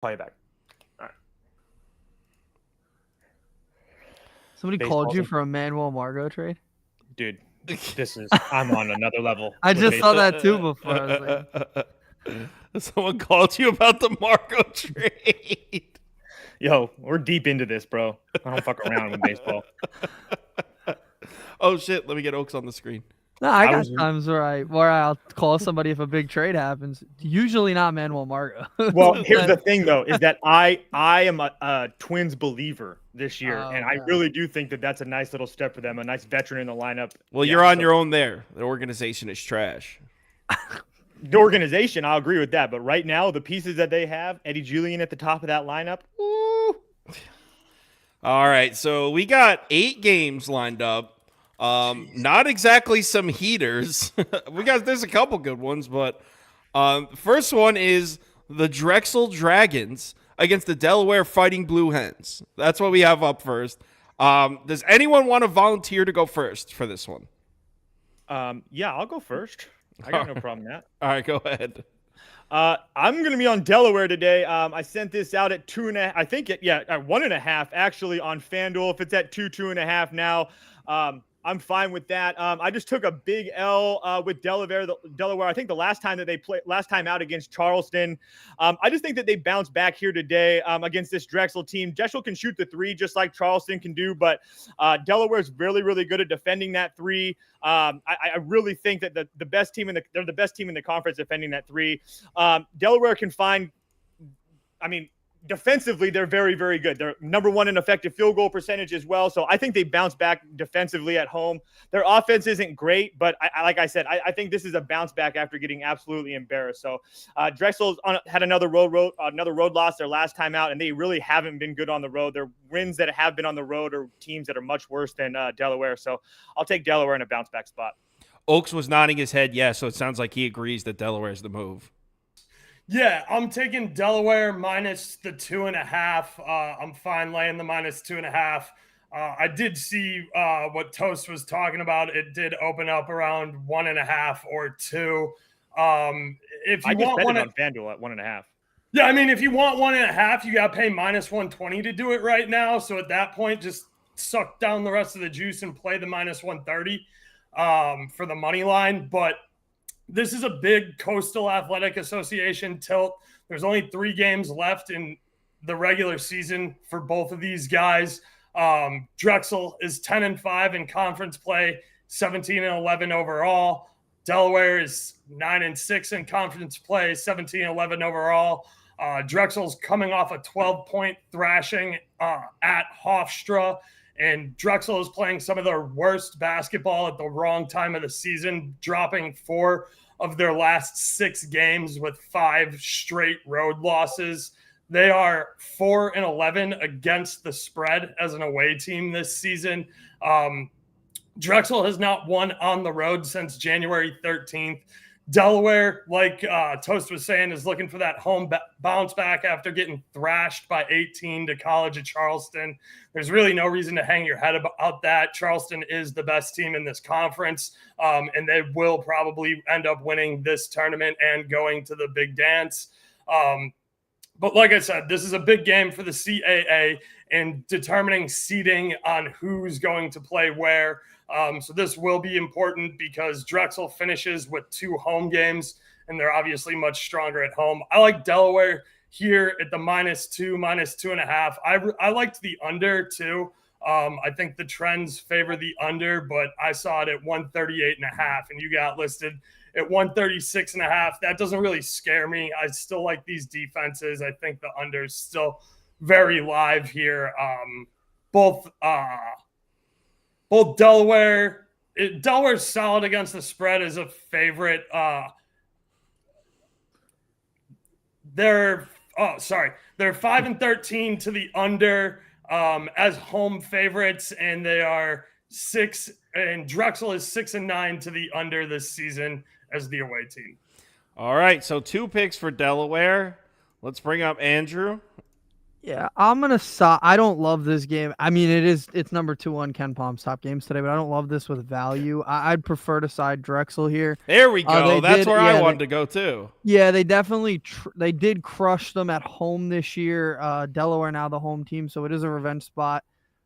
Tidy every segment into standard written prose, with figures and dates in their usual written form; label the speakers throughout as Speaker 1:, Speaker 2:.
Speaker 1: Call you back. All right.
Speaker 2: Somebody called
Speaker 1: Baseball's
Speaker 2: you
Speaker 1: in,
Speaker 2: for a Manuel Margot trade?
Speaker 1: dude. I'm on another level
Speaker 2: I
Speaker 1: with
Speaker 2: just saw
Speaker 1: baseball.
Speaker 2: that too before. I was like,
Speaker 3: Someone called you about the Marco trade.
Speaker 1: Yo, we're deep into this, bro. I don't fuck around with baseball.
Speaker 3: Oh shit! Let me get Oaks on the screen.
Speaker 2: no, I
Speaker 1: I
Speaker 2: got
Speaker 1: was
Speaker 2: times where I'll call somebody if a big trade happens. Usually not Manuel Margot.
Speaker 1: Well, here's the thing though, is that I am a Twins believer this year,
Speaker 2: Oh,
Speaker 1: and I
Speaker 2: okay.
Speaker 1: really do think that that's a nice little step for them, a nice veteran in the lineup.
Speaker 3: Well,
Speaker 1: Yeah,
Speaker 3: you're on
Speaker 1: so
Speaker 3: your own there. The organization is trash.
Speaker 1: the organization, I'll agree with that, but right now the pieces that they have, Eddie Julian at the top of that lineup, woo.
Speaker 3: All right, so we got 8 games lined up. Not exactly some heaters. There's a couple good ones, but first one is the Drexel Dragons against the Delaware Fighting Blue Hens. That's what we have up first. Does anyone want to volunteer to go first for this one?
Speaker 1: Yeah, I'll go first. I got no problem with that.
Speaker 3: All right, go ahead.
Speaker 1: I'm going to be on Delaware today. I sent this out at 2.5. I think at 1.5 actually on FanDuel. If it's at 2.5 now, I'm fine with that. I just took a big L with Delaware. I think the last time that they played, last time out against Charleston. I just think that they bounced back here today against this Drexel team. Drexel can shoot the three just like Charleston can do, but Delaware is really, really good at defending that three. I really think that they're the best team in the conference defending that three. Delaware can find. I mean, defensively, they're very, very good. They're number one in effective field goal percentage as well. So I think they bounce back defensively at home. Their offense isn't great, but like I said, I think this is a bounce back after getting absolutely embarrassed. So Drexel had another road loss their last time out, and they really haven't been good on the road. Their wins that have been on the road are teams that are much worse than Delaware. So I'll take Delaware in a bounce back spot.
Speaker 3: Oaks was nodding his head yes, so it sounds like he agrees that Delaware is the move.
Speaker 4: Yeah, I'm taking Delaware minus the 2.5. I'm fine laying the minus 2.5. I did see what Toast was talking about. It did open up around 1.5 or 2. If you
Speaker 1: I just
Speaker 4: want
Speaker 1: bet
Speaker 4: one,
Speaker 1: it on FanDuel at 1.5.
Speaker 4: yeah, I mean, if you want 1.5, you got to pay minus 120 to do it right now. So at that point, just suck down the rest of the juice and play the minus 130 for the money line. But this is a big Coastal Athletic Association tilt. There's only 3 games left in the regular season for both of these guys. Drexel is 10-5 in conference play, 17-11 overall. Delaware is 9-6 in conference play, 17-11 overall. Drexel's coming off a 12-point thrashing at Hofstra, and Drexel is playing some of their worst basketball at the wrong time of the season, dropping 4 of their last 6 games with 5 straight road losses. They are 4-11 against the spread as an away team this season. Drexel has not won on the road since January 13th. Delaware, like Toast was saying, is looking for that home bounce back after getting thrashed by 18 to College of Charleston. There's really no reason to hang your head about that. Charleston is the best team in this conference, and they will probably end up winning this tournament and going to the big dance. But like I said, this is a big game for the CAA and determining seeding on who's going to play where. So this will be important because Drexel finishes with 2 home games, and they're obviously much stronger at home. I like Delaware here at the -2, -2.5. I liked the under too. I think the trends favor the under, but I saw it at 138.5, and you got listed at 136.5. That doesn't really scare me. I still like these defenses. I think the under is still very live here. Both Delaware's solid against the spread as a favorite. They're 5-13 to the under as home favorites, and they are 6. And Drexel is 6-9 to the under this season as the away team.
Speaker 3: All right, so 2 picks for Delaware. Let's bring up Andrew.
Speaker 2: Yeah, I don't love this game. I mean, it's number 2 on Ken Palm's top games today, but I don't love this with value. I'd prefer to side Drexel here.
Speaker 3: There we go. That's where I wanted
Speaker 2: they,
Speaker 3: to go too.
Speaker 2: Yeah, they definitely they did crush them at home this year. Delaware now the home team, so it is a revenge spot.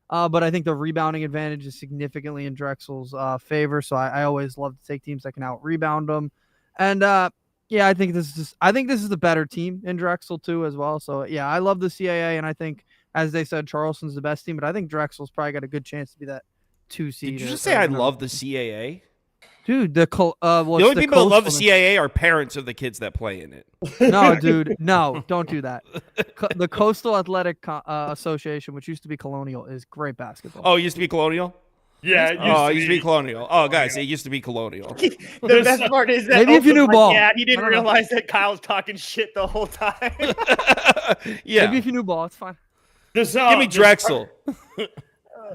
Speaker 2: But I think the rebounding advantage is significantly in Drexel's favor. So I always love to take teams that can out rebound them. And yeah, I think this is the better team in Drexel too as well. So yeah, I love the CAA, and I think, as they said, Charleston's the best team, but I think Drexel's probably got a good chance to be that 2 seed.
Speaker 3: Did you just say I love the CAA?
Speaker 2: Dude, the
Speaker 3: only people that love the CAA are parents of the kids that play in it.
Speaker 2: No, dude, no, don't do that. The Coastal Athletic Association, which used to be Colonial, is great basketball.
Speaker 3: Oh, it used to be Colonial?
Speaker 4: Yeah,
Speaker 3: it used to be Colonial. Oh, guys, it used to be Colonial.
Speaker 1: The best part is that
Speaker 2: maybe if you knew ball.
Speaker 1: Yeah, he didn't realize that Kyle's talking shit the whole time.
Speaker 3: Yeah.
Speaker 2: Maybe if you knew ball, it's fine.
Speaker 3: Give me Drexel.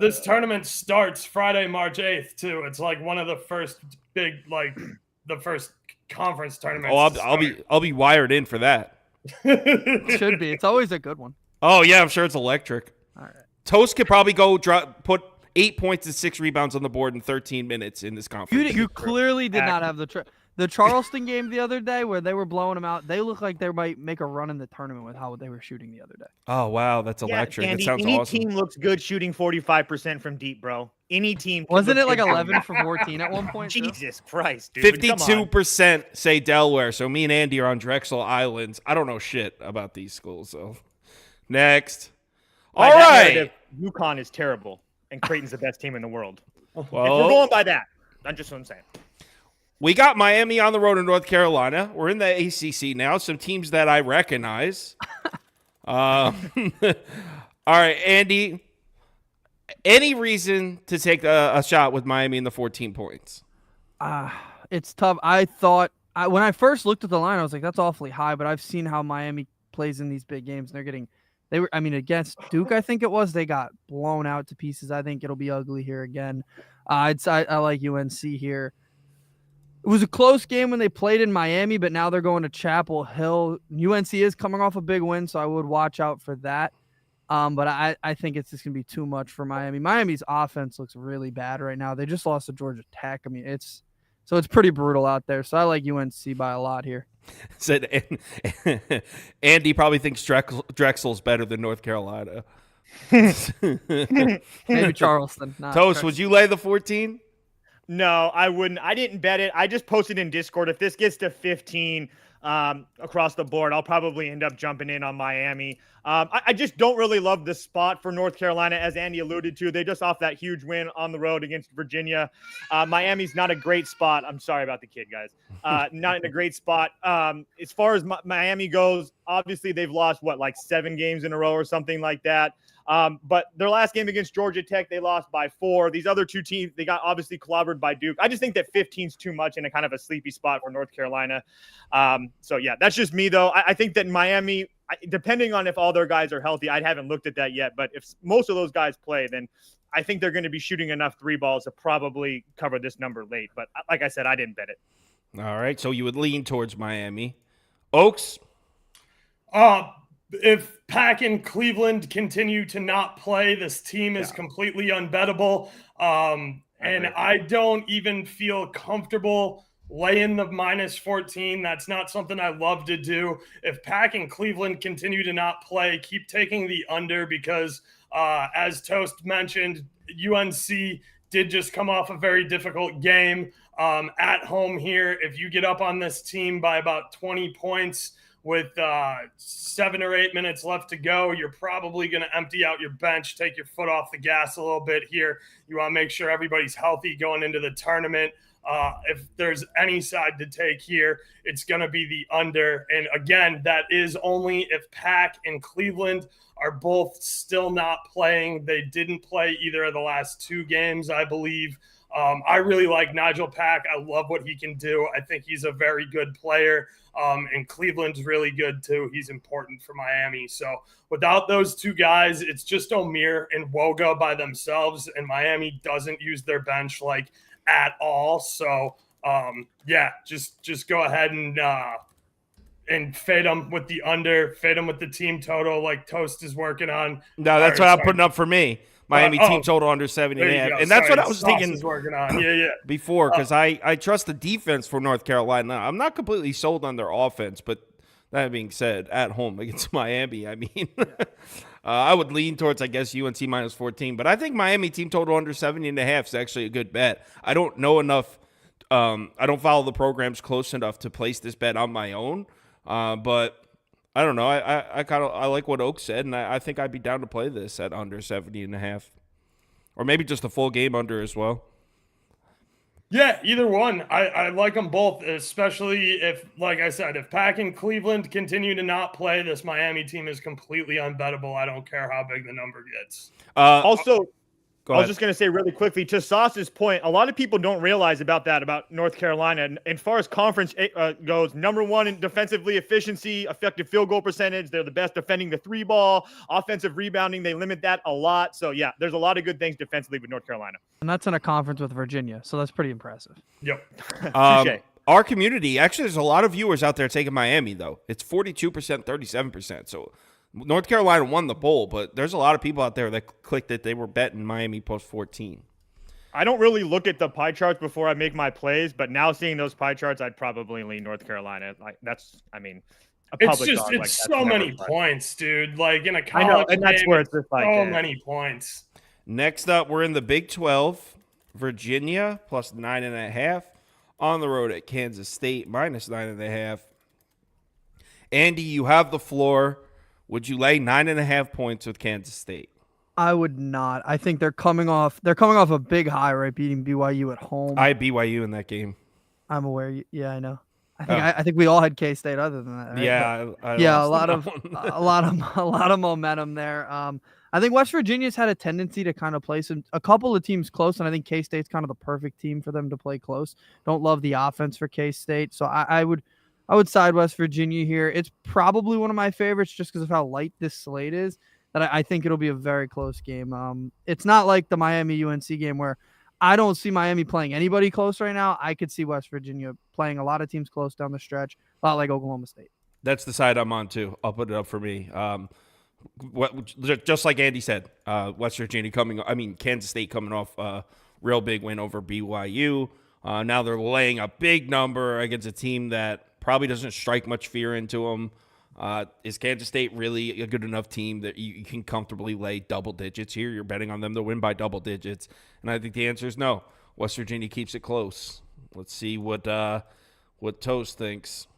Speaker 4: This tournament starts Friday, March 8th, too. It's like one of the first big, the first conference tournaments.
Speaker 3: Oh, I'll be wired in for that.
Speaker 2: It should be. It's always a good one.
Speaker 3: Oh yeah, I'm sure it's electric.
Speaker 2: All right.
Speaker 3: Toast could probably go put 8 points and 6 rebounds on the board in 13 minutes in this conference.
Speaker 2: You clearly did not have the Charleston game the other day where they were blowing them out. They look like they might make a run in the tournament with how they were shooting the other day.
Speaker 3: Oh wow, that's electric.
Speaker 1: Andy,
Speaker 3: that sounds
Speaker 1: any
Speaker 3: awesome.
Speaker 1: team looks good shooting 45% from deep, bro. Any team.
Speaker 2: Wasn't it like 11 for 14 at one point?
Speaker 1: Jesus Christ, dude.
Speaker 3: 52% say Delaware. So me and Andy are on Drexel Islands. I don't know shit about these schools. So next, all right.
Speaker 1: UConn is terrible, and Creighton's the best team in the world.
Speaker 3: Well,
Speaker 1: if we're going by that, that's just what I'm saying.
Speaker 3: We got Miami on the road in North Carolina. We're in the ACC now. Some teams that I recognize. All right, Andy. Any reason to take a shot with Miami in the 14 points?
Speaker 2: It's tough. I thought when I first looked at the line, I was like, "That's awfully high." But I've seen how Miami plays in these big games, and against Duke, I think it was, they got blown out to pieces. I think it'll be ugly here again. I like UNC here. It was a close game when they played in Miami, but now they're going to Chapel Hill. UNC is coming off a big win, so I would watch out for that. But I think it's just going to be too much for Miami. Miami's offense looks really bad right now. They just lost to Georgia Tech. I mean, it's pretty brutal out there. So I like UNC by a lot here.
Speaker 3: Said Andy probably thinks Drexel's better than North Carolina.
Speaker 2: Maybe Charleston.
Speaker 3: Toast, would you lay the 14?
Speaker 1: No, I wouldn't. I didn't bet it. I just posted in Discord. If this gets to 15 across the board, I'll probably end up jumping in on Miami. I just don't really love the spot for North Carolina, as Andy alluded to. They just off that huge win on the road against Virginia. Miami's not a great spot. I'm sorry about the kid, guys. Not in a great spot. As far as Miami goes, obviously they've lost, 7 games in a row or something like that. But their last game against Georgia Tech, they lost by 4. These other 2 teams, they got obviously clobbered by Duke. I just think that 15's too much in a kind of a sleepy spot for North Carolina. So yeah, that's just me though. I think that Miami, depending on if all their guys are healthy, I haven't looked at that yet, but if most of those guys play, then I think they're going to be shooting enough 3 balls to probably cover this number late. But like I said, I didn't bet it.
Speaker 3: All right, so you would lean towards Miami. Oaks?
Speaker 4: If Pack and Cleveland continue to not play, this team is completely unbettable. And I don't even feel comfortable laying the -14. That's not something I love to do. If Pack and Cleveland continue to not play, keep taking the under because, as Toast mentioned, UNC did just come off a very difficult game at home here. If you get up on this team by about 20 points with 7 or 8 minutes left to go, you're probably going to empty out your bench, take your foot off the gas a little bit here. You want to make sure everybody's healthy going into the tournament. If there's any side to take here, it's going to be the under. And again, that is only if Pack and Cleveland are both still not playing. They didn't play either of the last 2 games, I believe. I really like Nigel Pack. I love what he can do. I think he's a very good player. And Cleveland's really good too. He's important for Miami. So without those 2 guys, it's just Omir and Woga by themselves. And Miami doesn't use their bench at all. So yeah, just go ahead and and fade them with the under, fade them with the team total like Toast is working on.
Speaker 3: No, that's what I'm putting up for me. Miami team total under 70 and a half. And that's what I was thinking
Speaker 4: is working on. Yeah.
Speaker 3: before, because I trust the defense for North Carolina. I'm not completely sold on their offense, but that being said, at home against Miami, I mean, I would lean towards, I guess, UNC minus 14. But I think Miami team total under 70 and a half is actually a good bet. I don't know enough. I don't follow the programs close enough to place this bet on my own. But I don't know. I like what Oak said, and I think I'd be down to play this at under 70 and a half. Or maybe just a full game under as well.
Speaker 4: Yeah, either one. I like them both, especially if, like I said, if Pack and Cleveland continue to not play, this Miami team is completely unbettable. I don't care how big the number gets.
Speaker 1: Also,
Speaker 3: Go
Speaker 1: I was
Speaker 3: ahead.
Speaker 1: just going to say really quickly, to Sauce's point, a lot of people don't realize about North Carolina. And as far as conference goes, number one in defensively efficiency, effective field goal percentage. They're the best defending the three ball. Offensive rebounding, they limit that a lot. So, yeah, there's a lot of good things defensively with North Carolina.
Speaker 2: And that's in a conference with Virginia, so that's pretty impressive.
Speaker 4: Yep.
Speaker 1: Touche.
Speaker 3: Our community, actually, there's a lot of viewers out there taking Miami, though. It's 42%, 37%. So North Carolina won the bowl, but there's a lot of people out there that clicked that they were betting Miami post 14.
Speaker 1: I don't really look at the pie charts before I make my plays, but now seeing those pie charts, I'd probably lean North Carolina. Like that's, I mean, a
Speaker 4: It's
Speaker 1: public
Speaker 4: just,
Speaker 1: dog,
Speaker 4: it's
Speaker 1: like,
Speaker 4: so
Speaker 1: that's never
Speaker 4: many
Speaker 1: fun.
Speaker 4: points, dude. Like in a
Speaker 1: I
Speaker 4: college
Speaker 1: know, and that's
Speaker 4: game,
Speaker 1: where it's just like
Speaker 4: so many points.
Speaker 3: Next up, we're in the Big 12. Virginia plus 9.5 on the road at Kansas State minus 9.5. Andy, you have the floor. Would you lay 9.5 points with Kansas State?
Speaker 2: I would not. I think they're coming off a big high, right? Beating BYU at home.
Speaker 3: I had BYU in that game.
Speaker 2: I'm aware. Yeah, I know. I think we all had K-State other than that. Right?
Speaker 3: Yeah, I
Speaker 2: Yeah,
Speaker 3: lost
Speaker 2: a lot of momentum there. I think West Virginia's had a tendency to kind of play a couple of teams close, and I think K-State's kind of the perfect team for them to play close. Don't love the offense for K-State, so I would side West Virginia here. It's probably one of my favorites just because of how light this slate is. That I think it'll be a very close game. It's not like the Miami UNC game where I don't see Miami playing anybody close right now. I could see West Virginia playing a lot of teams close down the stretch, a lot like Oklahoma State.
Speaker 3: That's the side I'm on, too. I'll put it up for me. Just like Andy said, Kansas State coming off a real big win over BYU. Now they're laying a big number against a team that probably doesn't strike much fear into them. Is Kansas State really a good enough team that you can comfortably lay double digits here? You're betting on them to win by double digits. And I think the answer is no. West Virginia keeps it close. Let's see what Toast thinks.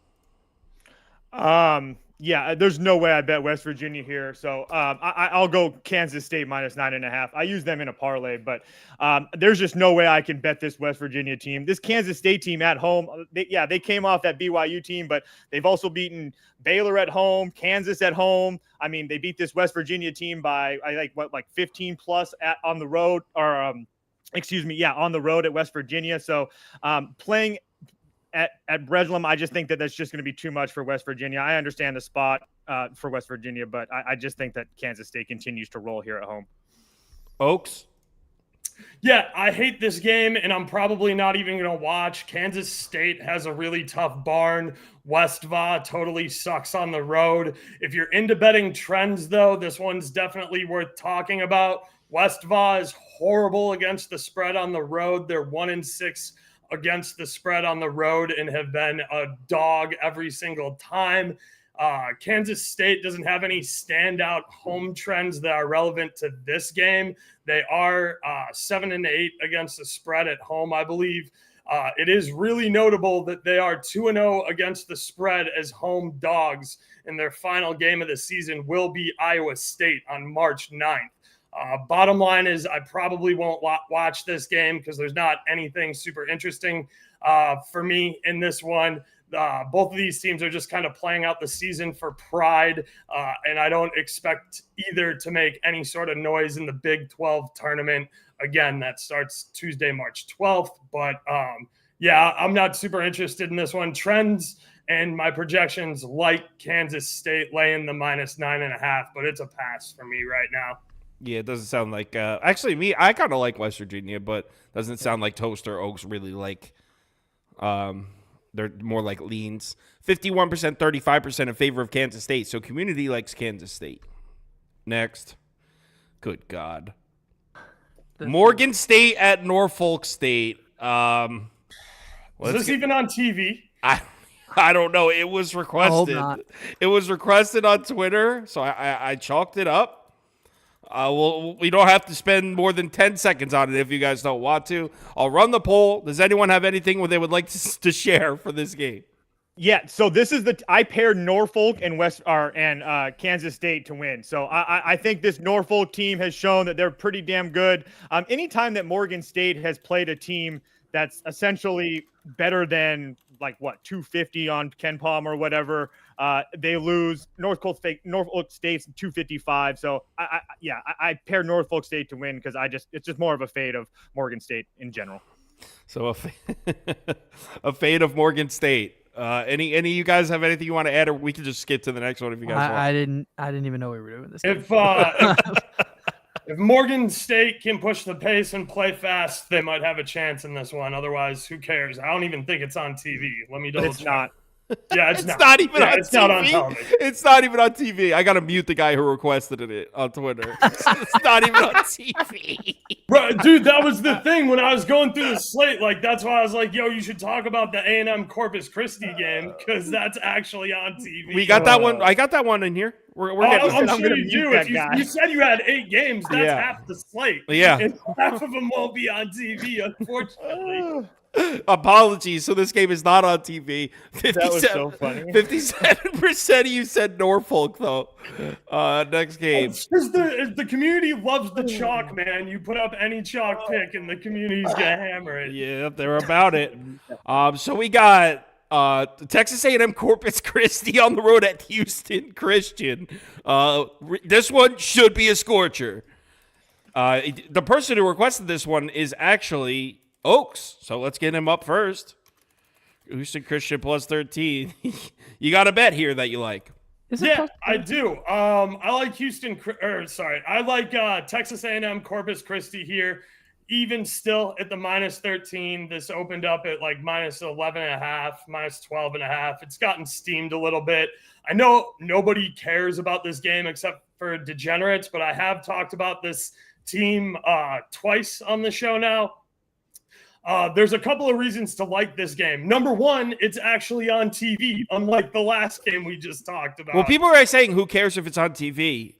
Speaker 1: Yeah, there's no way I bet West Virginia here. So I'll go Kansas State minus 9.5. I use them in a parlay, but there's just no way I can bet this West Virginia team. This Kansas State team at home, they came off that BYU team, but they've also beaten Baylor at home, Kansas at home. I mean, they beat this West Virginia team by, 15 plus on the road, or on the road at West Virginia. So playing at Breslin, I just think that that's just going to be too much for West Virginia. I understand the spot for West Virginia, but I just think that Kansas State continues to roll here at home.
Speaker 3: Oaks?
Speaker 4: Yeah, I hate this game, and I'm probably not even going to watch. Kansas State has a really tough barn. Westva totally sucks on the road. If you're into betting trends, though, this one's definitely worth talking about. Westva is horrible against the spread on the road. They're 1-6 against the spread on the road and have been a dog every single time. Kansas State doesn't have any standout home trends that are relevant to this game. They are 7-8 against the spread at home, I believe. It is really notable that they are 2-0 against the spread as home dogs, and their final game of the season will be Iowa State on March 9th. Bottom line is I probably won't watch this game because there's not anything super interesting for me in this one. Both of these teams are just kind of playing out the season for pride, and I don't expect either to make any sort of noise in the Big 12 tournament. Again, that starts Tuesday, March 12th. But, I'm not super interested in this one. Trends and my projections like Kansas State laying the minus 9.5, but it's a pass for me right now.
Speaker 3: Yeah, it doesn't sound like actually I kind of like West Virginia, but doesn't sound like Toast or Oaks really like they're more like leans. 51%, 35% in favor of Kansas State. So community likes Kansas State. Next. Good God. Morgan State at Norfolk State.
Speaker 4: Is this even on TV?
Speaker 3: I don't know. It was requested.
Speaker 2: I hope not.
Speaker 3: It was requested on Twitter, so I chalked it up. We don't have to spend more than 10 seconds on it if you guys don't want to. I'll run the poll. Does anyone have anything they would like to share for this game?
Speaker 1: Yeah, so this is I paired Norfolk and Kansas State to win. So I think this Norfolk team has shown that they're pretty damn good. Anytime that Morgan State has played a team that's essentially better than 250 on Ken Palm or whatever, they lose. Norfolk State's 255. So I paired Norfolk State to win because it's just more of a fade of Morgan State in general.
Speaker 3: So a fade of Morgan State. Any of you guys have anything you want to add, or we can just skip to the next one if you guys want.
Speaker 2: I didn't even know we were doing this.
Speaker 4: If Morgan State can push the pace and play fast, they might have a chance in this one. Otherwise, who cares? I don't even think it's on TV. Let me double check.
Speaker 1: It's not.
Speaker 4: Yeah,
Speaker 3: it's not even on TV.
Speaker 4: It's not on television.
Speaker 3: It's not even on TV. I got to mute the guy who requested it on Twitter. It's not even on TV.
Speaker 4: Bro, dude, that was the thing when I was going through the slate. That's why I was like, yo, you should talk about the A&M Corpus Christi game because that's actually on TV.
Speaker 3: We got that one. I got that one in here. We're
Speaker 4: I'm sure you do. If you said you had 8 games, that's half the slate.
Speaker 3: Yeah.
Speaker 4: And half of them won't be on TV, unfortunately.
Speaker 3: Apologies. So this game is not on TV.
Speaker 1: That was so funny.
Speaker 3: 57% of you said Norfolk, though. Next game.
Speaker 4: The community loves the chalk, man. You put up any chalk pick, and the community's gonna hammer it.
Speaker 3: Yeah, they're about it. So we got Texas A&M Corpus Christi on the road at Houston Christian. This one should be a scorcher. The person who requested this one is actually Oaks, so let's get him up first. Houston Christian plus 13. You got a bet here that you like?
Speaker 4: Yeah, I do. I like I like Texas A&M Corpus Christi here. Even still at the minus 13. This opened up at minus 11.5, minus 12.5. It's gotten steamed a little bit. I know nobody cares about this game except for degenerates, but I have talked about this team twice on the show now. There's a couple of reasons to like this game. Number one, it's actually on TV, unlike the last game we just talked about.
Speaker 3: Well, people are saying, who cares if it's on TV?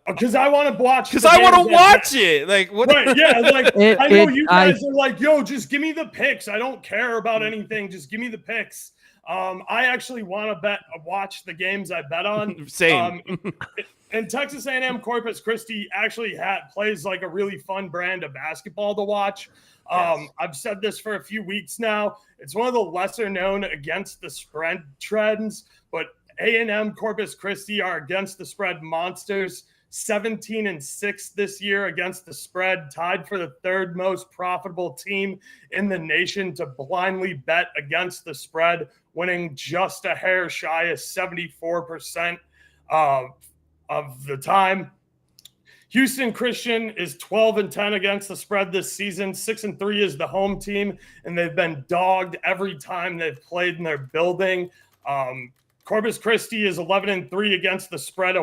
Speaker 4: Because I want to watch.
Speaker 3: Because I want to watch it. What?
Speaker 4: Right? Yeah. I know you guys are like, yo, just give me the picks. I don't care about anything. Just give me the picks. I actually want to watch the games I bet on.
Speaker 3: Same.
Speaker 4: And Texas A&M Corpus Christi actually plays a really fun brand of basketball to watch. Yes. I've said this for a few weeks now. It's one of the lesser known against the spread trends, but A&M Corpus Christi are against the spread monsters. 17-6 this year against the spread, tied for the 3rd most profitable team in the nation to blindly bet against the spread, winning just a hair shy of 74% of the time. Houston Christian is 12-10 against the spread this season. 6-3 is the home team, and they've been dogged every time they've played in their building. Corpus Christi is 11-3 against the spread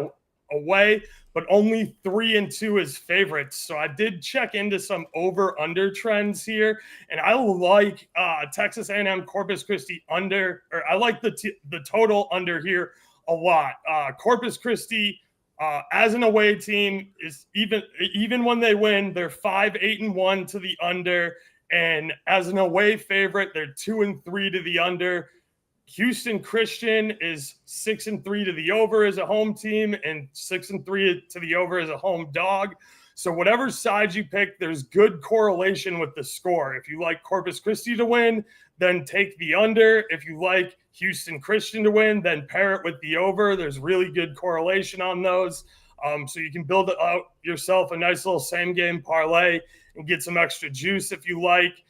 Speaker 4: away, but only 3-2 as favorites. So I did check into some over/under trends here, and I like Texas A&M Corpus Christi under, or I like the total under here a lot. Corpus Christi, as an away team, is even when they win, they're 5-8-1 to the under, and as an away favorite, they're 2-3 to the under. Houston Christian is 6-3 to the over as a home team and 6-3 to the over as a home dog. So whatever side you pick, there's good correlation with the score. If you like Corpus Christi to win, then take the under. If you like Houston Christian to win, then pair it with the over. There's really good correlation on those. So you can build out yourself a nice little same game parlay and get some extra juice if you like.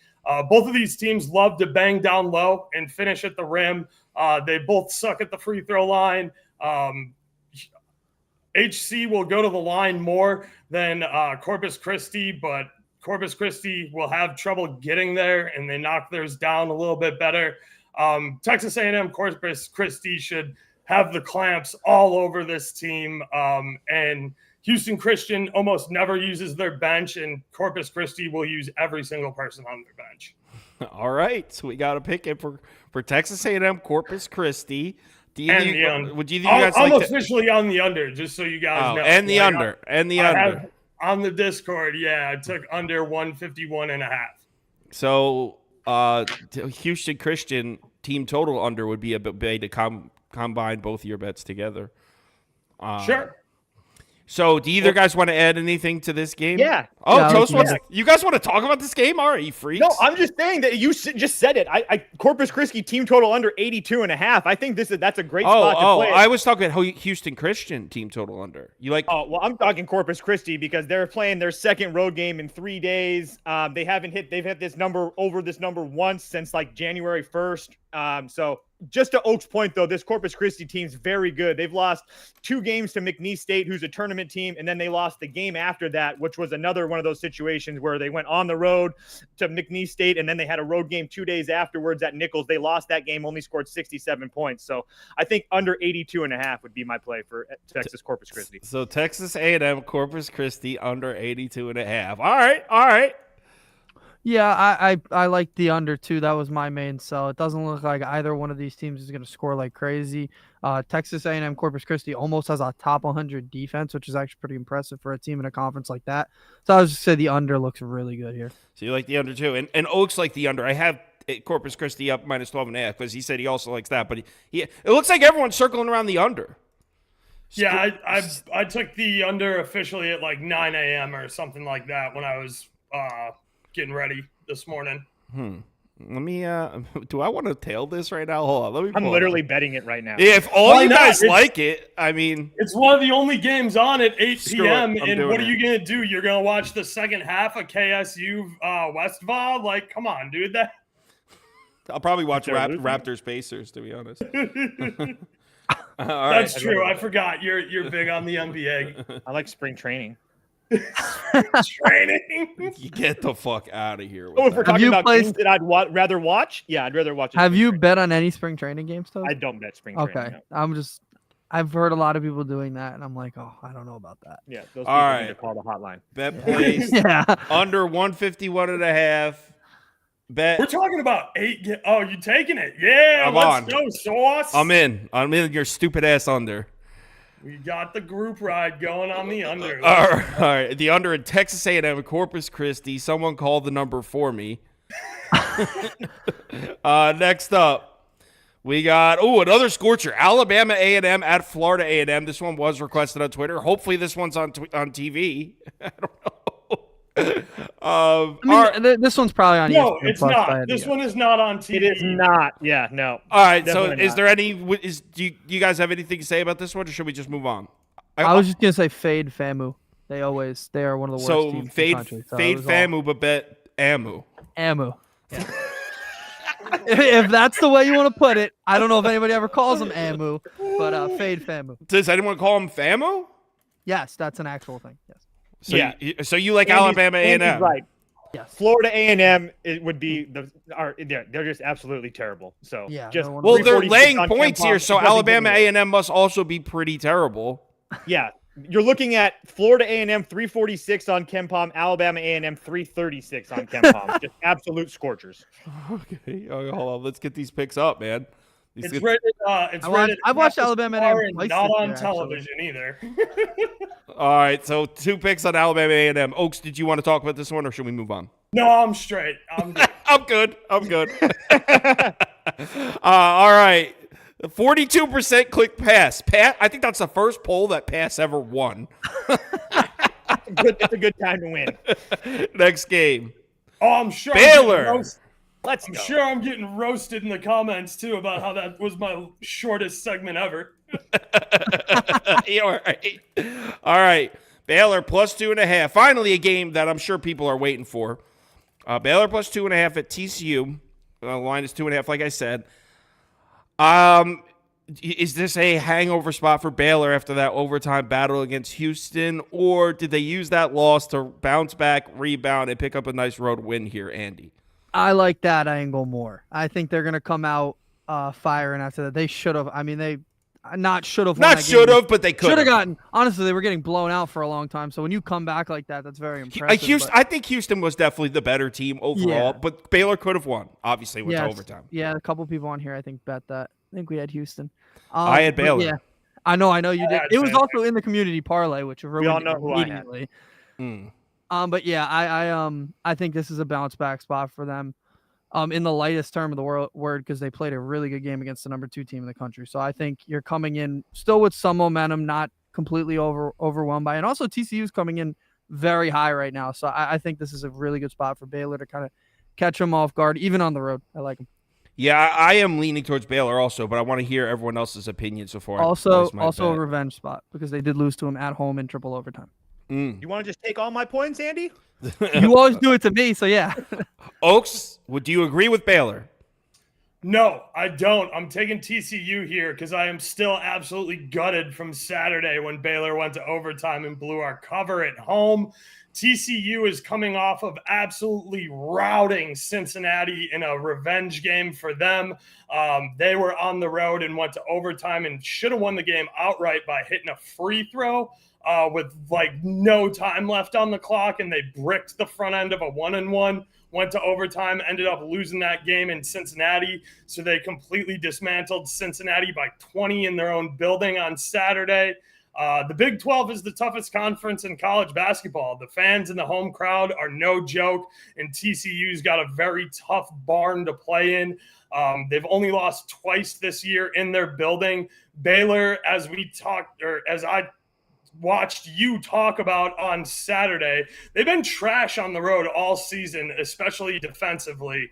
Speaker 4: Both of these teams love to bang down low and finish at the rim. They both suck at the free throw line. HC will go to the line more than Corpus Christi, but Corpus Christi will have trouble getting there, and they knock theirs down a little bit better. Texas A&M Corpus Christi should have the clamps all over this team. And Houston Christian almost never uses their bench, and Corpus Christi will use every single person on their bench.
Speaker 3: All right, so we got a pick in for Texas A&M Corpus Christi.
Speaker 4: I'm officially on the under, just so you guys know.
Speaker 3: And the under.
Speaker 4: On the Discord, I took under 151.5.
Speaker 3: So Houston Christian team total under would be a way to combine both of your bets together.
Speaker 4: Sure.
Speaker 3: So, do either guys want to add anything to this game?
Speaker 1: Yeah.
Speaker 3: Oh, Toast wants. You guys want to talk about this game? All right, you freaks.
Speaker 1: No, I'm just saying that you just said it. I Corpus Christi team total under 82.5. I think that's a great spot to play.
Speaker 3: I was talking about Houston Christian team total under. You like?
Speaker 1: Oh, well, I'm talking Corpus Christi because they're playing their second road game in 3 days. They've hit this number once since like January 1st. So just to Oak's point, though, this Corpus Christi team's very good. They've lost 2 games to McNeese State, who's a tournament team, and then they lost the game after that, which was another one of those situations where they went on the road to McNeese State, and then they had a road game 2 days afterwards at Nichols. They lost that game, only scored 67 points. So I think under 82.5 would be my play for Texas Corpus Christi.
Speaker 3: So Texas A&M Corpus Christi under 82.5. All right.
Speaker 2: Yeah, I like the under too. That was my main sell. It doesn't look like either one of these teams is going to score like crazy. Texas A&M Corpus Christi almost has a top 100 defense, which is actually pretty impressive for a team in a conference like that. So I was just say the under looks really good here.
Speaker 3: So you like the under too, and Oaks like the under. I have Corpus Christi up minus 12.5 because he said he also likes that. But it looks like everyone's circling around the under.
Speaker 4: Yeah, I took the under officially at like 9 a.m. or something like that when I was getting ready this morning.
Speaker 3: Let me do I want to tail this right now? Hold on. Let me
Speaker 1: I'm literally betting it right now.
Speaker 3: Yeah, if all you guys like it, I mean,
Speaker 4: it's one of the only games on at 8 p.m. And what are you gonna do? You're gonna watch the second half of KSU Westval? Like, come on, dude.
Speaker 3: I'll probably watch Raptors Pacers, to be honest.
Speaker 4: That's true. I forgot you're big on the NBA.
Speaker 1: I like spring training.
Speaker 4: Training.
Speaker 3: You get the fuck out of here.
Speaker 1: If we're talking about games that I'd rather watch, I'd rather watch.
Speaker 2: Have you bet on any spring training games, though?
Speaker 1: I don't bet spring training.
Speaker 2: Okay, no. I've heard a lot of people doing that, and I'm like, oh, I don't know about that.
Speaker 1: Yeah, those people need to call the hotline.
Speaker 3: Bet placed under 151.5. Bet.
Speaker 4: We're talking about 8. Oh, you taking it? Yeah, let's go, Sauce.
Speaker 3: I'm in your stupid ass under.
Speaker 4: We got the group ride going on the under.
Speaker 3: All right. The under in Texas A&M Corpus Christi. Someone called the number for me. Next up, we got another scorcher. Alabama A&M at Florida A&M. This one was requested on Twitter. Hopefully this one's on TV. I don't know.
Speaker 2: This one's probably on.
Speaker 4: No, it's not. This one is not on TV.
Speaker 1: It is not. Yeah, no.
Speaker 3: All right. Definitely so, is there any? Do you guys have anything to say about this one, or should we just move on?
Speaker 2: I was just gonna say fade FAMU. They are one of the worst teams in the country.
Speaker 3: Fade FAMU, but bet AMU.
Speaker 2: AMU. Yeah. If that's the way you want to put it, I don't know if anybody ever calls them AMU, but fade FAMU.
Speaker 3: Does anyone call them FAMU?
Speaker 2: Yes, that's an actual thing. Yes.
Speaker 3: So you like Alabama A&M?
Speaker 1: Right.
Speaker 2: Yes.
Speaker 1: Florida A&M it would be they're just absolutely terrible. So
Speaker 3: they're laying points here, so Alabama A&M must also be pretty terrible.
Speaker 1: Yeah. You're looking at Florida A&M 346 on KenPom, Alabama A&M 336 on KenPom. Just absolute scorchers.
Speaker 3: Okay. Hold on. Let's get these picks up, man.
Speaker 4: It's rated.
Speaker 2: I've watched Alabama A&M
Speaker 4: not on television either.
Speaker 3: All right, so 2 picks on Alabama A&M. Oaks, did you want to talk about this one, or should we move on?
Speaker 4: No, I'm straight. I'm good.
Speaker 3: I'm good. All right. 42% click pass. I think that's the first poll that pass ever won.
Speaker 1: It's a good time to win.
Speaker 3: Next game.
Speaker 4: Oh, I'm sure.
Speaker 3: Baylor.
Speaker 4: I'm sure I'm getting roasted in the comments, too, about how that was my shortest segment ever.
Speaker 3: All right. Baylor plus 2.5. Finally, a game that I'm sure people are waiting for. Baylor plus 2.5 at TCU. The line is 2.5, like I said. Is this a hangover spot for Baylor after that overtime battle against Houston, or did they use that loss to bounce back, rebound, and pick up a nice road win here, Andy?
Speaker 2: I like that angle more. I think they're going to come out firing after that. They should have. I mean, they not should have.
Speaker 3: Not should have, but they could
Speaker 2: Should have gotten. Honestly, they were getting blown out for a long time. So when you come back like that, that's very impressive.
Speaker 3: I think Houston was definitely the better team overall,
Speaker 2: Yeah.
Speaker 3: but Baylor could have won. Obviously, went to overtime.
Speaker 2: Yeah, a couple people on here I think bet that. I think we had Houston.
Speaker 3: I had Baylor.
Speaker 2: Yeah, I know you did.
Speaker 4: had
Speaker 2: It was
Speaker 4: Baylor.
Speaker 2: also in the community parlay, which ruined
Speaker 1: all
Speaker 2: it
Speaker 1: know who I had.
Speaker 2: immediately.
Speaker 3: Mm.
Speaker 2: But yeah, I think this is a bounce back spot for them. In the lightest term of the word, because they played a really good game against the number 2 team in the country. So I think you're coming in still with some momentum, not completely overwhelmed by it. And also TCU's coming in very high right now. So I think this is a really good spot for Baylor to kind of catch them off guard, even on the road. I like them.
Speaker 3: Yeah, I am leaning towards Baylor also, but I want to hear everyone else's opinion so far.
Speaker 2: Also a revenge spot because they did lose to them at home in triple overtime.
Speaker 1: You want to just take all my points, Andy?
Speaker 2: You always do it to me, so yeah.
Speaker 3: Oaks, do you agree with Baylor?
Speaker 4: No, I don't. I'm taking TCU here because I am still absolutely gutted from Saturday when Baylor went to overtime and blew our cover at home. TCU is coming off of absolutely routing Cincinnati in a revenge game for them. They were on the road and went to overtime and should have won the game outright by hitting a free throw with like no time left on the clock, and they bricked the front end of a 1-and-1. Went to overtime, ended up losing that game in Cincinnati. So they completely dismantled Cincinnati by 20 in their own building on Saturday. The Big 12 is the toughest conference in college basketball. The fans and the home crowd are no joke, and TCU's got a very tough barn to play in. They've only lost twice this year in their building. Baylor, as I watched you talk about on Saturday, they've been trash on the road all season, especially defensively.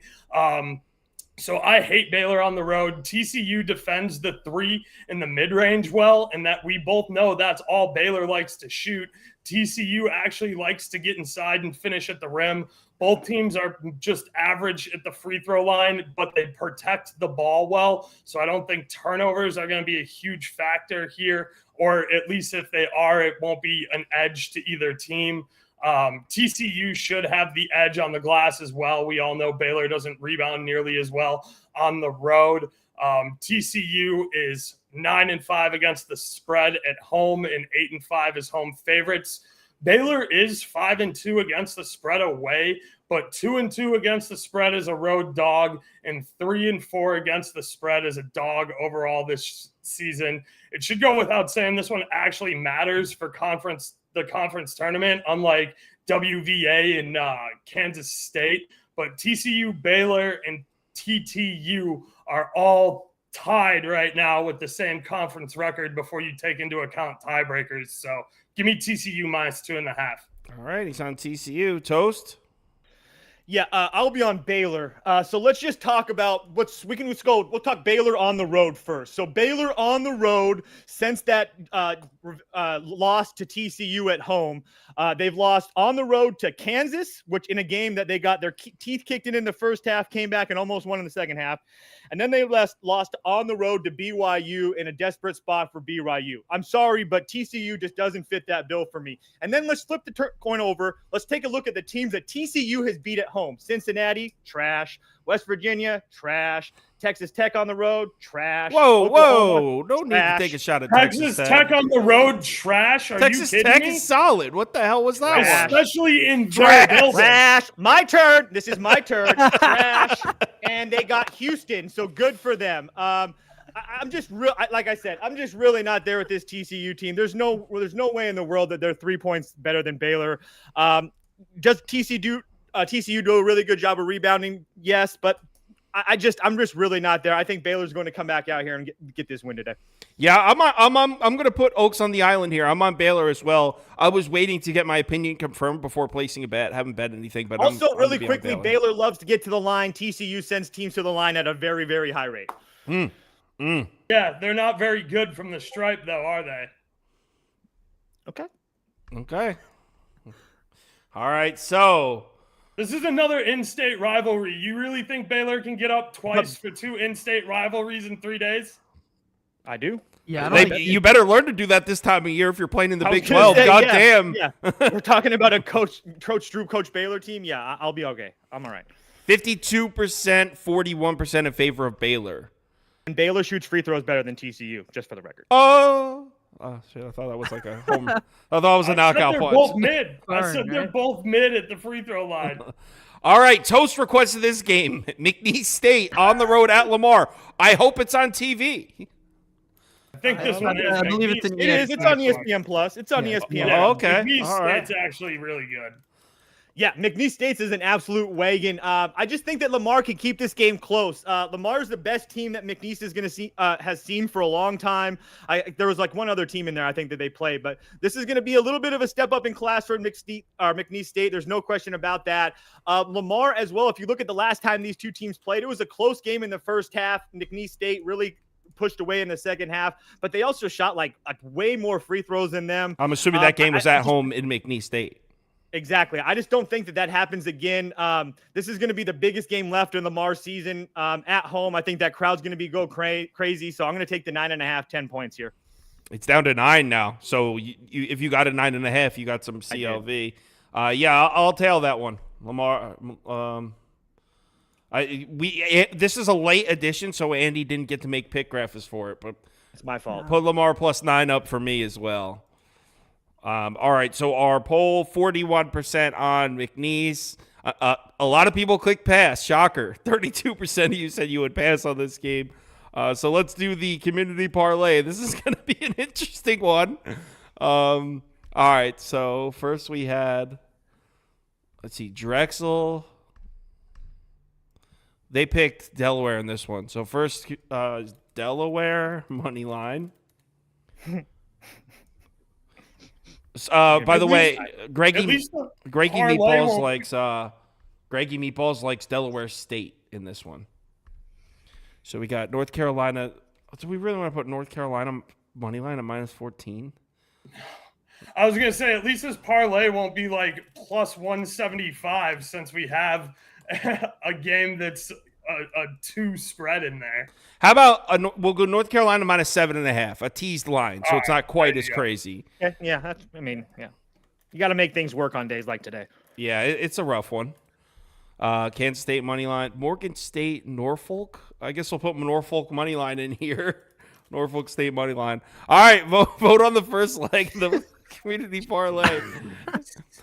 Speaker 4: So I hate Baylor on the road. TCU defends the 3 in the mid-range well, and that we both know that's all Baylor likes to shoot. TCU actually likes to get inside and finish at the rim. Both teams are just average at the free throw line, but they protect the ball well. So I don't think turnovers are going to be a huge factor here, or at least if they are, it won't be an edge to either team. TCU should have the edge on the glass as well. We all know Baylor doesn't rebound nearly as well on the road. TCU is 9-5 against the spread at home and 8-5 as home favorites. Baylor is 5-2 against the spread away, but 2-2 against the spread as a road dog and 3-4 against the spread as a dog overall this season. It should go without saying this one actually matters for the conference tournament, unlike WVA and Kansas State. But TCU, Baylor, and TTU are all tied right now with the same conference record before you take into account tiebreakers. So give me TCU minus 2.5.
Speaker 3: All right, he's on TCU. Toast?
Speaker 1: Yeah, I'll be on Baylor. So let's just talk about we'll talk Baylor on the road first. So Baylor on the road, since that loss to TCU at home, they've lost on the road to Kansas, which in a game that they got their teeth kicked in the first half, came back and almost won in the second half. And then they lost on the road to BYU in a desperate spot for BYU. I'm sorry, but TCU just doesn't fit that bill for me. And then let's flip the coin over. Let's take a look at the teams that TCU has beat at home. Cincinnati, trash. West Virginia, trash. Texas Tech on the road, trash.
Speaker 3: Whoa. No need to take a shot at Texas
Speaker 4: Tech on the road, trash. Are
Speaker 3: Texas
Speaker 4: you kidding
Speaker 3: Tech
Speaker 4: me?
Speaker 3: is solid. What the hell was that one?
Speaker 4: Especially in their building.
Speaker 1: Trash. My turn. This is my turn. Trash. And they got Houston, so good for them. I'm just like I said, I'm just really not there with this TCU team. There's no way in the world that they're 3 points better than Baylor. Does TCU do a really good job of rebounding? Yes, but I'm just really not there. I think Baylor's going to come back out here and get this win today.
Speaker 3: Yeah, I'm going to put Oaks on the island here. I'm on Baylor as well. I was waiting to get my opinion confirmed before placing a bet. Haven't bet anything, but
Speaker 1: also
Speaker 3: I'm
Speaker 1: really quickly, Baylor loves to get to the line. TCU sends teams to the line at a very, very high rate.
Speaker 4: Yeah, they're not very good from the stripe, though, are they?
Speaker 3: Okay. All right, so
Speaker 4: this is another in-state rivalry. You really think Baylor can get up twice for 2 in-state rivalries in 3 days?
Speaker 1: I do.
Speaker 2: Yeah,
Speaker 3: you better learn to do that this time of year if you're playing in the Big
Speaker 1: gonna
Speaker 3: 12.
Speaker 1: say,
Speaker 3: God
Speaker 1: yeah,
Speaker 3: damn.
Speaker 1: Yeah. We're talking about a Coach Drew, Coach Baylor team. Yeah, I'll be okay. I'm all right.
Speaker 3: 52%, 41% in favor of Baylor.
Speaker 1: And Baylor shoots free throws better than TCU, just for the record.
Speaker 3: Oh, shit! I thought that was like a home. I thought that was a knockout
Speaker 4: they're
Speaker 3: punch.
Speaker 4: both mid. I
Speaker 2: Burn,
Speaker 4: said they're
Speaker 2: right?
Speaker 4: both mid at the free throw line.
Speaker 3: All right, toast request of this game: McNeese State on the road at Lamar. I hope it's on TV.
Speaker 4: I think this one is.
Speaker 2: I believe it's in
Speaker 1: It is. It's on ESPN Plus. It's on
Speaker 2: Yeah.
Speaker 1: ESPN.
Speaker 3: Oh, okay.
Speaker 4: McNeese
Speaker 3: All right.
Speaker 4: State's actually really good.
Speaker 1: Yeah, McNeese State's is an absolute wagon. I just think that Lamar can keep this game close. Lamar is the best team that McNeese is going to see has seen for a long time. There was like one other team in there I think that they played, but this is going to be a little bit of a step up in class for McNeese State. There's no question about that. Lamar as well. If you look at the last time these two teams played, it was a close game in the first half. McNeese State really pushed away in the second half, but they also shot like way more free throws than them.
Speaker 3: I'm assuming that game was at home in McNeese State.
Speaker 1: Exactly. I just don't think that happens again. This is going to be the biggest game left in Lamar's season at home. I think that crowd's going to be crazy. So I'm going to take the 9.5, 10 points here.
Speaker 3: It's down to 9 now. So if you got a 9.5, you got some CLV. Yeah, I'll tail that one. Lamar. This is a late edition, so Andy didn't get to make pick graphics for it, but
Speaker 1: it's my fault.
Speaker 3: Put Lamar plus 9 up for me as well. All right, so our poll, 41% on McNeese. A lot of people click pass. Shocker. 32% of you said you would pass on this game. So let's do the community parlay. This is going to be an interesting one. All right, so first we had, let's see, Drexel. They picked Delaware in this one. So first, Delaware, money line. By the way, Greggy Meatballs likes Delaware State in this one. So we got North Carolina. Do we really want to put North Carolina money line at -14?
Speaker 4: I was gonna say at least this parlay won't be like plus 175 since we have a game that's a 2 spread in there.
Speaker 3: How about we'll go North Carolina -7.5, a teased line, so it's not quite as crazy.
Speaker 1: Yeah. You got to make things work on days like today.
Speaker 3: Yeah, it's a rough one. Kansas State money line, Morgan State, Norfolk. I guess we'll put Norfolk money line in here. Norfolk State money line. All right, vote on the first leg of the community parlay.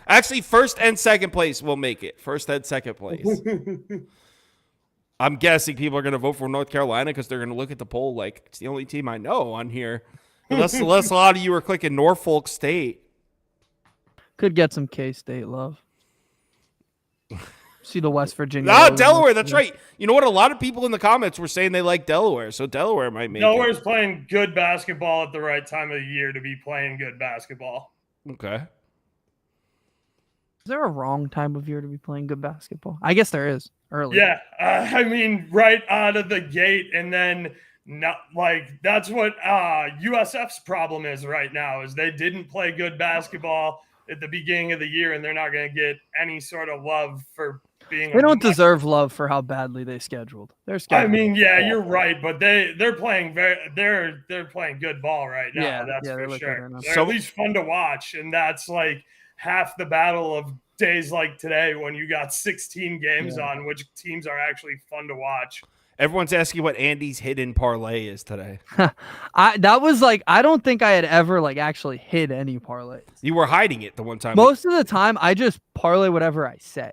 Speaker 3: Actually, first and second place will make it. First and second place. I'm guessing people are going to vote for North Carolina because they're going to look at the poll like it's the only team I know on here. Unless a lot of you are clicking Norfolk State.
Speaker 2: Could get some K-State love. See the West Virginia.
Speaker 3: Ah, Delaware. That's right. You know what? A lot of people in the comments were saying they like Delaware, so Delaware might make
Speaker 4: Delaware's
Speaker 3: it.
Speaker 4: playing good basketball at the right time of the year to be playing good basketball.
Speaker 3: Okay.
Speaker 2: Is there a wrong time of year to be playing good basketball? I guess there is. Early.
Speaker 4: Yeah, right out of the gate, and then that's what USF's problem is right now. Is they didn't play good basketball at the beginning of the year, and they're not going to get any sort of love for being.
Speaker 2: They don't deserve love for how badly they scheduled. They're scheduled.
Speaker 4: You're right, but they're playing they're playing good ball right now.
Speaker 2: Yeah,
Speaker 4: that's for
Speaker 2: they're
Speaker 4: sure.
Speaker 2: enough.
Speaker 4: They're at least fun to watch, and that's like half the battle of days like today when you got 16 games on, which teams are actually fun to watch.
Speaker 3: Everyone's asking what Andy's hidden parlay is today.
Speaker 2: I don't think I had ever actually hid any parlays.
Speaker 3: You were hiding it the one time.
Speaker 2: Most of the time, I just parlay whatever I say.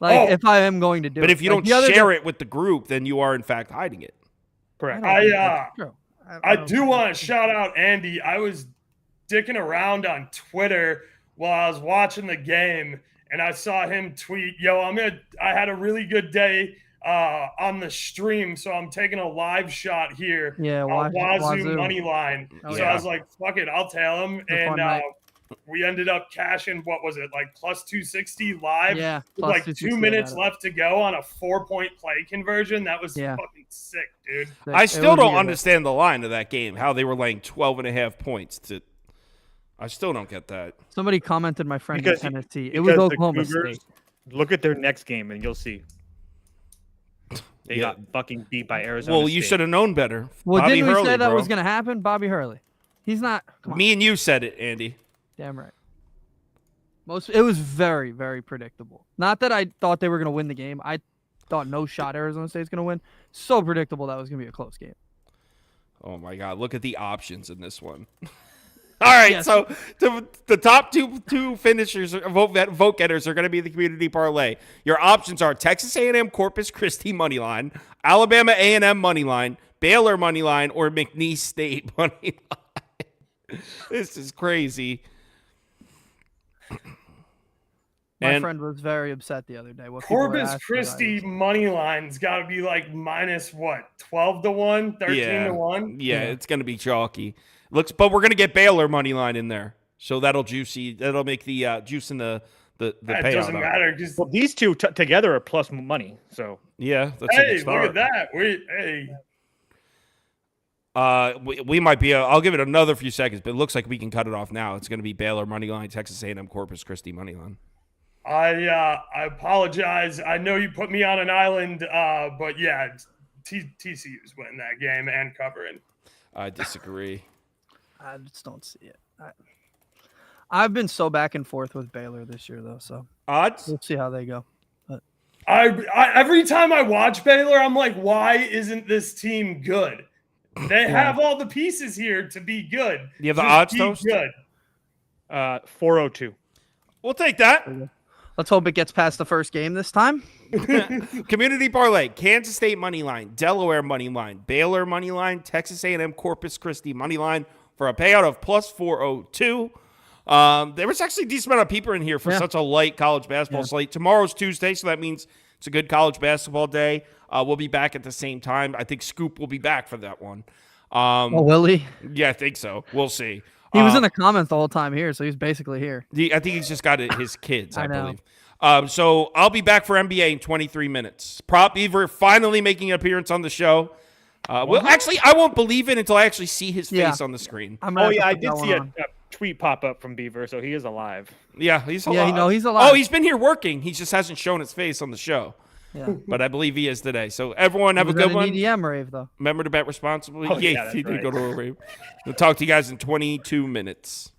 Speaker 2: If I am going to do it.
Speaker 3: But if you don't share it with the group, then you are in fact hiding it.
Speaker 1: Correct.
Speaker 4: I do want to shout out Andy. I was dicking around on Twitter while I was watching the game, and I saw him tweet, I had a really good day on the stream, so I'm taking a live shot here on Wazoo money line. I was like, fuck it, I'll tell him. And we ended up cashing, what was it, plus 260 live?
Speaker 2: Yeah.
Speaker 4: With 2 minutes left to go on a 4-point play conversion. That was fucking sick, dude.
Speaker 3: I still don't understand the line of that game, how they were laying 12.5 points I still don't get that.
Speaker 2: Somebody commented, my friend in Tennessee. It was Oklahoma State.
Speaker 1: Look at their next game, and you'll see. They got fucking beat by Arizona
Speaker 3: Well,
Speaker 1: State.
Speaker 3: you should have known better.
Speaker 2: Well,
Speaker 3: Bobby
Speaker 2: didn't we
Speaker 3: Hurley,
Speaker 2: say that
Speaker 3: bro.
Speaker 2: was going to happen? Bobby Hurley. He's not. Come on.
Speaker 3: Me and you said it, Andy.
Speaker 2: Damn right. It was very, very predictable. Not that I thought they were going to win the game. I thought no shot Arizona State's going to win. So predictable that was going to be a close game.
Speaker 3: Oh my God! Look at the options in this one. All right,
Speaker 2: Yes.
Speaker 3: so the top two finishers, vote getters, are going to be the community parlay. Your options are Texas A&M Corpus Christi money line, Alabama A&M money line, Baylor money line, or McNeese State money line. This is crazy.
Speaker 2: My friend was very upset the other day. What people were
Speaker 4: Corpus
Speaker 2: asking
Speaker 4: Christi
Speaker 2: about
Speaker 4: money line's got to be like minus what, 12 to 1, 13 to 1?
Speaker 3: Yeah, it's going to be chalky. But we're going to get Baylor money line in there, so that'll make the juice in the
Speaker 4: That
Speaker 3: payout.
Speaker 4: doesn't
Speaker 3: up.
Speaker 4: matter because
Speaker 1: Well, these two together are plus money. So
Speaker 3: Yeah, that's a
Speaker 4: hey,
Speaker 3: good
Speaker 4: look
Speaker 3: start.
Speaker 4: at that.
Speaker 3: We might be. I'll give it another few seconds, but it looks like we can cut it off now. It's going to be Baylor money line, Texas A&M Corpus Christi money line.
Speaker 4: I apologize. I know you put me on an island, but yeah, TCU's winning that game and covering.
Speaker 3: I disagree.
Speaker 2: I just don't see it. I've been so back and forth with Baylor this year, though, so
Speaker 3: Odds?
Speaker 2: we'll see how they go.
Speaker 4: I every time I watch Baylor, I'm like, why isn't this team good? They have all the pieces here to be good.
Speaker 3: You have the
Speaker 4: Just
Speaker 3: odds,
Speaker 4: be
Speaker 3: Toast?
Speaker 4: good.
Speaker 1: 402.
Speaker 3: We'll take that.
Speaker 2: Let's hope it gets past the first game this time.
Speaker 3: Community parlay: Kansas State money line, Delaware money line, Baylor money line, Texas A&M Corpus Christi money line for a payout of plus 402. There was actually a decent amount of people in here for such a light college basketball slate. Tomorrow's Tuesday, so that means it's a good college basketball day. We'll be back at the same time. I think Scoop will be back for that one.
Speaker 2: Oh, will he?
Speaker 3: Yeah, I think so. We'll see.
Speaker 2: He was in the comments the whole time here, so he's basically here.
Speaker 3: I think he's just got his kids, I
Speaker 2: know.
Speaker 3: believe. So I'll be back for NBA in 23 minutes. Prop Beaver finally making an appearance on the show. Well, actually, I won't believe it until I actually see his face on the screen.
Speaker 1: I did see a tweet pop up from Beaver, so he is alive.
Speaker 3: Yeah, he's alive.
Speaker 2: Yeah, he's alive.
Speaker 3: Oh, he's been here working. He just hasn't shown his face on the show.
Speaker 2: Yeah.
Speaker 3: But I believe he is today. So everyone have a
Speaker 2: He was
Speaker 3: good
Speaker 2: at
Speaker 3: one.
Speaker 2: an EDM rave, though.
Speaker 3: Remember to bet responsibly.
Speaker 1: Oh, yeah, that's
Speaker 3: he did
Speaker 1: right.
Speaker 3: go to a rave. We'll talk to you guys in 22 minutes.